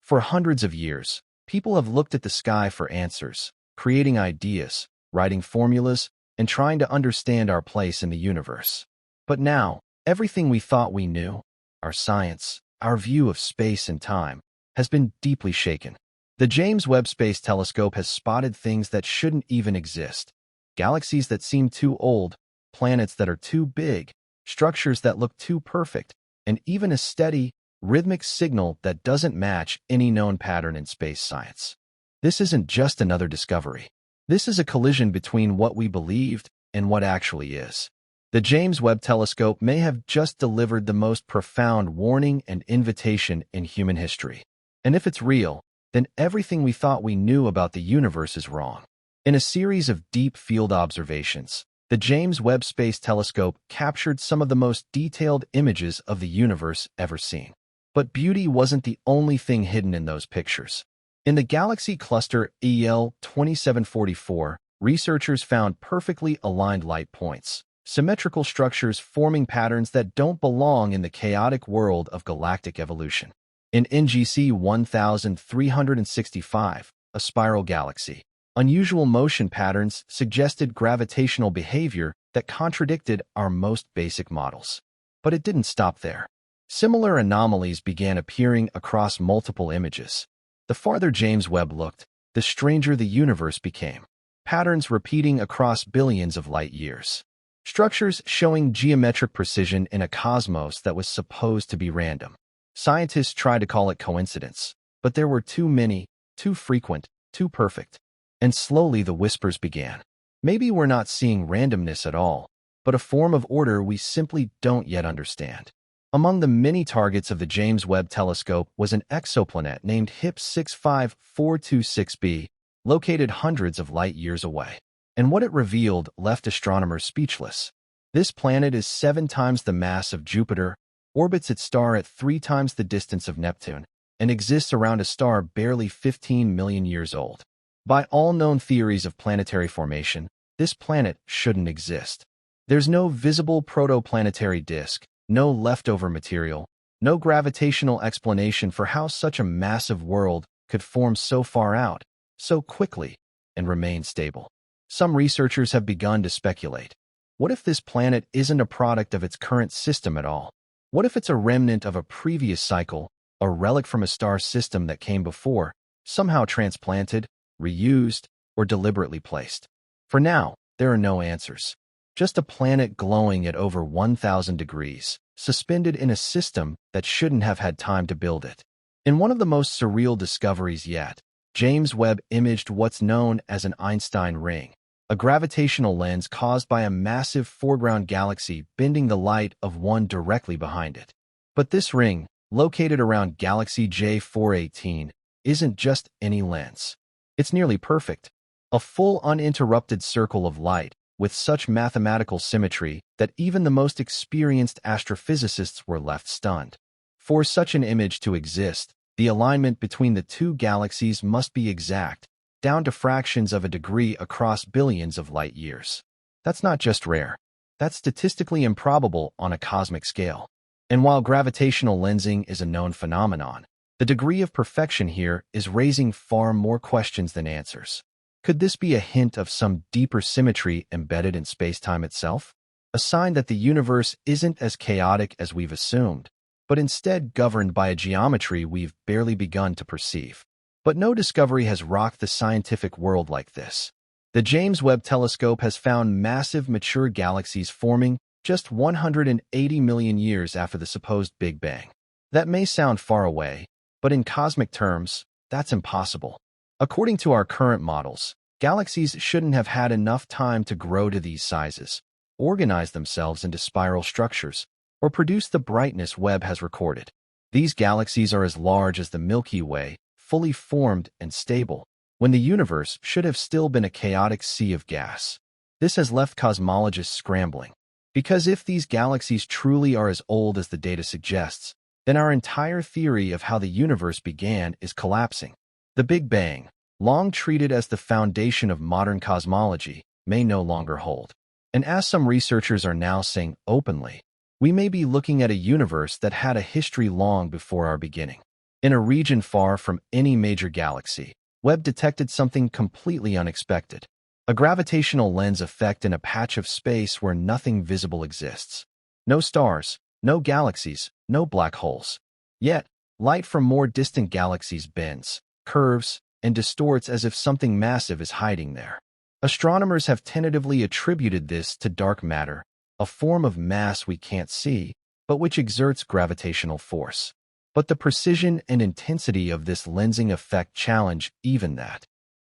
For hundreds of years, people have looked at the sky for answers, creating ideas, writing formulas, and trying to understand our place in the universe. But now, everything we thought we knew, our science, our view of space and time, has been deeply shaken. The James Webb Space Telescope has spotted things that shouldn't even exist: galaxies that seem too old, planets that are too big, structures that look too perfect, and even a steady, rhythmic signal that doesn't match any known pattern in space science. This isn't just another discovery. This is a collision between what we believed and what actually is. The James Webb Telescope may have just delivered the most profound warning and invitation in human history. And if it's real, then everything we thought we knew about the universe is wrong. In a series of deep field observations, the James Webb Space Telescope captured some of the most detailed images of the universe ever seen. But beauty wasn't the only thing hidden in those pictures. In the galaxy cluster EL 2744, researchers found perfectly aligned light points, symmetrical structures forming patterns that don't belong in the chaotic world of galactic evolution. In NGC 1365, a spiral galaxy, unusual motion patterns suggested gravitational behavior that contradicted our most basic models. But it didn't stop there. Similar anomalies began appearing across multiple images. The farther James Webb looked, the stranger the universe became. Patterns repeating across billions of light years. Structures showing geometric precision in a cosmos that was supposed to be random. Scientists tried to call it coincidence, but there were too many, too frequent, too perfect. And slowly the whispers began. Maybe we're not seeing randomness at all, but a form of order we simply don't yet understand. Among the many targets of the James Webb Telescope was an exoplanet named HIP 65426b, located hundreds of light years away. And what it revealed left astronomers speechless. This planet is 7 times the mass of Jupiter, orbits its star at 3 times the distance of Neptune, and exists around a star barely 15 million years old. By all known theories of planetary formation, this planet shouldn't exist. There's no visible protoplanetary disk, no leftover material, no gravitational explanation for how such a massive world could form so far out, so quickly, and remain stable. Some researchers have begun to speculate. What if this planet isn't a product of its current system at all? What if it's a remnant of a previous cycle, a relic from a star system that came before, somehow transplanted, reused, or deliberately placed? For now, there are no answers. Just a planet glowing at over 1,000 degrees, suspended in a system that shouldn't have had time to build it. In one of the most surreal discoveries yet, James Webb imaged what's known as an Einstein ring, a gravitational lens caused by a massive foreground galaxy bending the light of one directly behind it. But this ring, located around galaxy J418, isn't just any lens. It's nearly perfect, a full uninterrupted circle of light, with such mathematical symmetry that even the most experienced astrophysicists were left stunned. For such an image to exist, the alignment between the two galaxies must be exact, down to fractions of a degree across billions of light years. That's not just rare. That's statistically improbable on a cosmic scale. And while gravitational lensing is a known phenomenon, the degree of perfection here is raising far more questions than answers. Could this be a hint of some deeper symmetry embedded in space-time itself? A sign that the universe isn't as chaotic as we've assumed, but instead governed by a geometry we've barely begun to perceive. But no discovery has rocked the scientific world like this. The James Webb Telescope has found massive mature galaxies forming just 180 million years after the supposed Big Bang. That may sound far away, but in cosmic terms, that's impossible. According to our current models, galaxies shouldn't have had enough time to grow to these sizes, organize themselves into spiral structures, or produce the brightness Webb has recorded. These galaxies are as large as the Milky Way, fully formed and stable, when the universe should have still been a chaotic sea of gas. This has left cosmologists scrambling. Because if these galaxies truly are as old as the data suggests, then our entire theory of how the universe began is collapsing. The Big Bang, long treated as the foundation of modern cosmology, may no longer hold. And as some researchers are now saying openly, we may be looking at a universe that had a history long before our beginning. In a region far from any major galaxy, Webb detected something completely unexpected. A gravitational lens effect in a patch of space where nothing visible exists. No stars, no galaxies, no black holes. Yet, light from more distant galaxies bends, curves, and distorts as if something massive is hiding there. Astronomers have tentatively attributed this to dark matter, a form of mass we can't see, but which exerts gravitational force. But the precision and intensity of this lensing effect challenge even that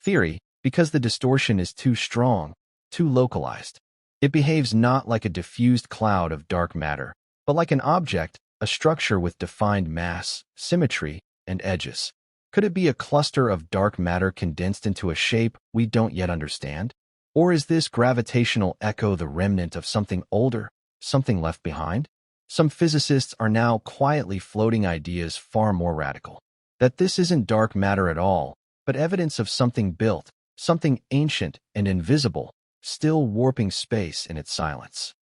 theory, because the distortion is too strong, too localized. It behaves not like a diffused cloud of dark matter, but like an object, a structure with defined mass, symmetry, and edges. Could it be a cluster of dark matter condensed into a shape we don't yet understand? Or is this gravitational echo the remnant of something older, something left behind? Some physicists are now quietly floating ideas far more radical. That this isn't dark matter at all, but evidence of something built, something ancient and invisible, still warping space in its silence.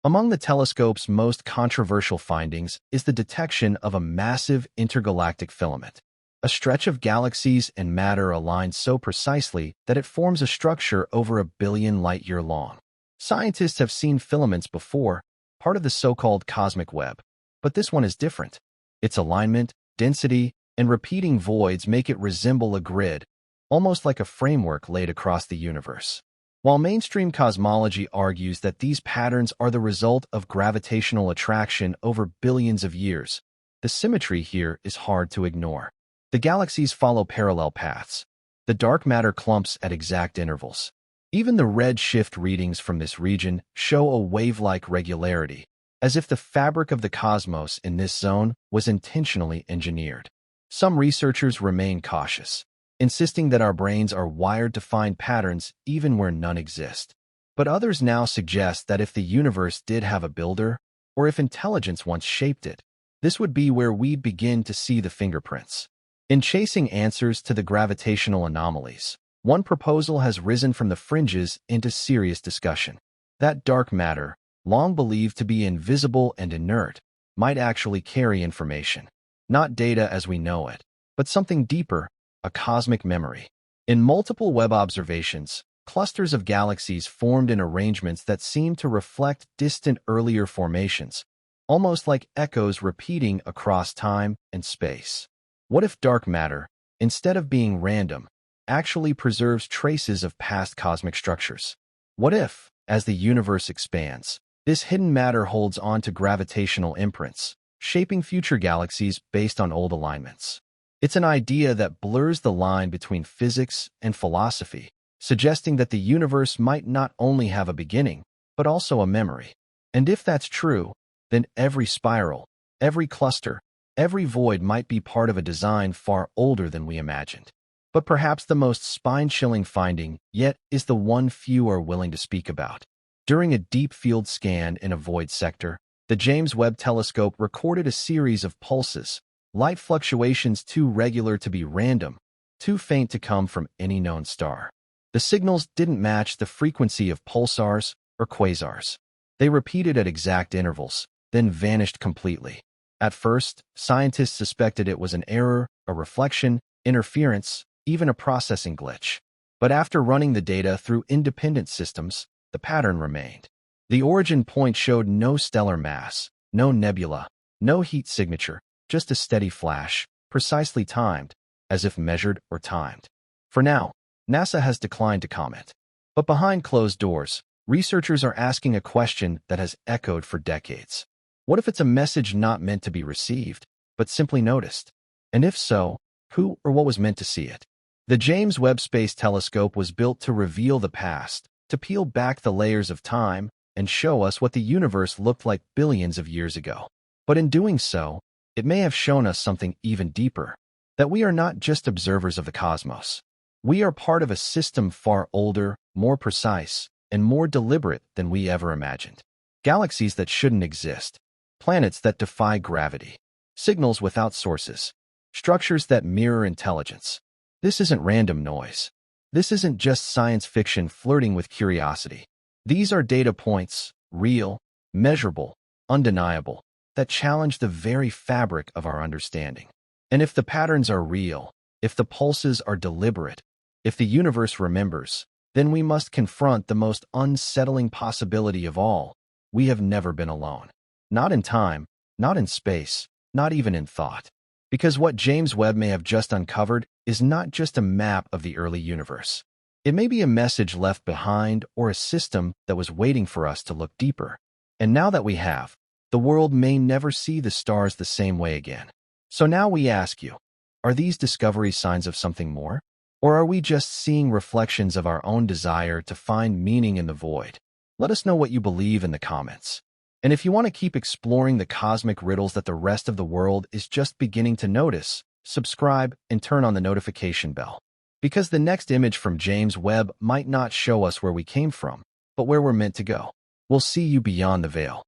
Among the telescope's most controversial findings is the detection of a massive intergalactic filament, a stretch of galaxies and matter aligned so precisely that it forms a structure over 1 billion light-year long. Scientists have seen filaments before, part of the so-called cosmic web, but this one is different. Its alignment, density, and repeating voids make it resemble a grid, almost like a framework laid across the universe. While mainstream cosmology argues that these patterns are the result of gravitational attraction over billions of years, the symmetry here is hard to ignore. The galaxies follow parallel paths. The dark matter clumps at exact intervals. Even the redshift readings from this region show a wave-like regularity, as if the fabric of the cosmos in this zone was intentionally engineered. Some researchers remain cautious, insisting that our brains are wired to find patterns even where none exist. But others now suggest that if the universe did have a builder, or if intelligence once shaped it, this would be where we'd begin to see the fingerprints. In chasing answers to the gravitational anomalies, one proposal has risen from the fringes into serious discussion. That dark matter, long believed to be invisible and inert, might actually carry information. Not data as we know it, but something deeper, a cosmic memory. In multiple Webb observations, clusters of galaxies formed in arrangements that seem to reflect distant earlier formations, almost like echoes repeating across time and space. What if dark matter, instead of being random, actually preserves traces of past cosmic structures? What if, as the universe expands, this hidden matter holds on to gravitational imprints, shaping future galaxies based on old alignments? It's an idea that blurs the line between physics and philosophy, suggesting that the universe might not only have a beginning, but also a memory. And if that's true, then every spiral, every cluster, every void might be part of a design far older than we imagined. But perhaps the most spine-chilling finding yet is the one few are willing to speak about. During a deep field scan in a void sector, the James Webb Telescope recorded a series of pulses, light fluctuations too regular to be random, too faint to come from any known star. The signals didn't match the frequency of pulsars or quasars. They repeated at exact intervals, then vanished completely. At first, scientists suspected it was an error, a reflection, interference, even a processing glitch. But after running the data through independent systems, the pattern remained. The origin point showed no stellar mass, no nebula, no heat signature, just a steady flash, precisely timed, as if measured or timed. For now, NASA has declined to comment. But behind closed doors, researchers are asking a question that has echoed for decades. What if it's a message not meant to be received, but simply noticed? And if so, who or what was meant to see it? The James Webb Space Telescope was built to reveal the past, to peel back the layers of time, and show us what the universe looked like billions of years ago. But in doing so, it may have shown us something even deeper, that we are not just observers of the cosmos. We are part of a system far older, more precise, and more deliberate than we ever imagined. Galaxies that shouldn't exist, planets that defy gravity, signals without sources, structures that mirror intelligence. This isn't random noise. This isn't just science fiction flirting with curiosity. These are data points, real, measurable, undeniable, that challenge the very fabric of our understanding. And if the patterns are real, if the pulses are deliberate, if the universe remembers, then we must confront the most unsettling possibility of all. We have never been alone. Not in time, not in space, not even in thought. Because what James Webb may have just uncovered is not just a map of the early universe. It may be a message left behind or a system that was waiting for us to look deeper. And now that we have, the world may never see the stars the same way again. So now we ask you, are these discoveries signs of something more? Or are we just seeing reflections of our own desire to find meaning in the void? Let us know what you believe in the comments. And if you want to keep exploring the cosmic riddles that the rest of the world is just beginning to notice, subscribe and turn on the notification bell. Because the next image from James Webb might not show us where we came from, but where we're meant to go. We'll see you beyond the veil.